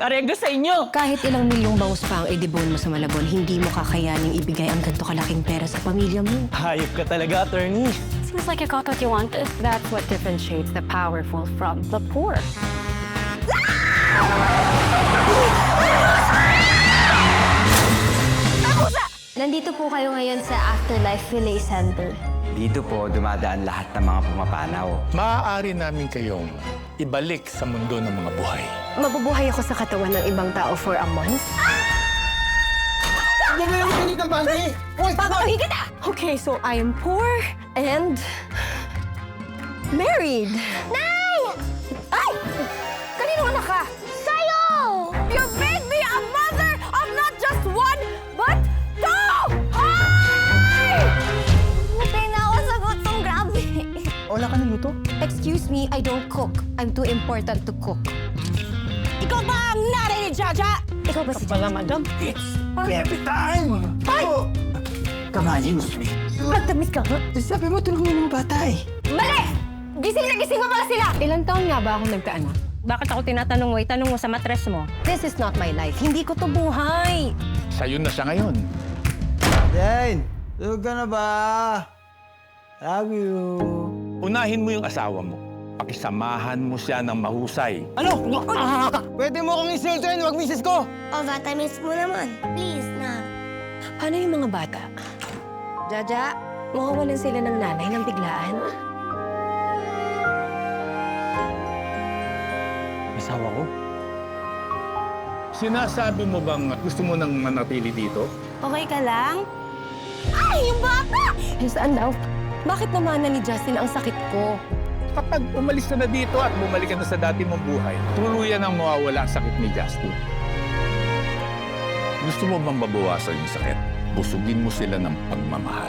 mag-areglo sa inyo. Kahit ilang milyong bangus pa ang idibon mo sa Malabon, hindi mo kakayaning ibigay ang ganito kalaking pera sa pamilya mo. Hayop ka talaga, attorney. Seems like you got what you wanted. That's what differentiates the powerful from the poor. Nandito po kayo ngayon sa Afterlife Relay Center. Dito po dumadaan lahat ng mga pumapanaw. Maaari namin kayong ibalik sa mundo ng mga buhay. Mabubuhay ako sa katawan ng ibang tao for a month? Papatahin kita! Okay, so I am poor and married. Nay! Ay! Kanino anak ka? Sa'yo! You made me a mother of not just one, but two! Ay! Matay na ako sa gutom, grabe. Wala ka naluto? Excuse me, I don't cook. I'm too important to cook. Ikaw ba ang nanay ni Jaja? Ikaw ba si Pala, madam. Every time! Ay! Come on, use me. Magtamis ka nga. Sabi mo, tulungan mo ng bata eh. Mali! Gising na gising mo pala sila! Ilang taon nga ba ako nagkaanak? Bakit ako tinatanong mo? Itanong mo sa matres mo. This is not my life. Hindi ko to buhay. Sa'yo na siya ngayon. Jane, tulog ka na ba? Love you. Unahin mo yung asawa mo. Pakisamahan mo siya ng mahusay. Ano? Pwede mo akong insultuin, wag misis ko! O, vitamins mo naman. Please na. Paano yung mga bata? Jaja, mawawalan sila ng nanay ng biglaan. Asawa ko? Sinasabi mo bang gusto mo nang manatili dito? Okay ka lang? Ay, yung bata! Saan daw? Bakit namanan ni Justin ang sakit ko? Kapag umalis ka na dito at bumalik ka na sa dati mong buhay, tuluyan ang mawawala ang sakit ni Justin. Gusto mo bang mabawasan yung sakit? Busugin mo sila ng pagmamahal.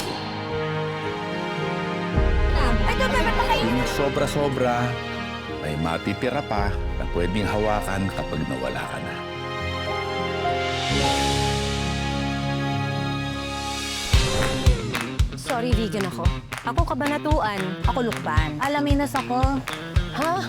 Ito, bebe, pakainin. Kung sobra-sobra, may matitira pa na pwedeng hawakan kapag nawala ka na. Sorry, vegan ako. Ako kabanatuan. Ako lukban. Alaminas ako. Ha?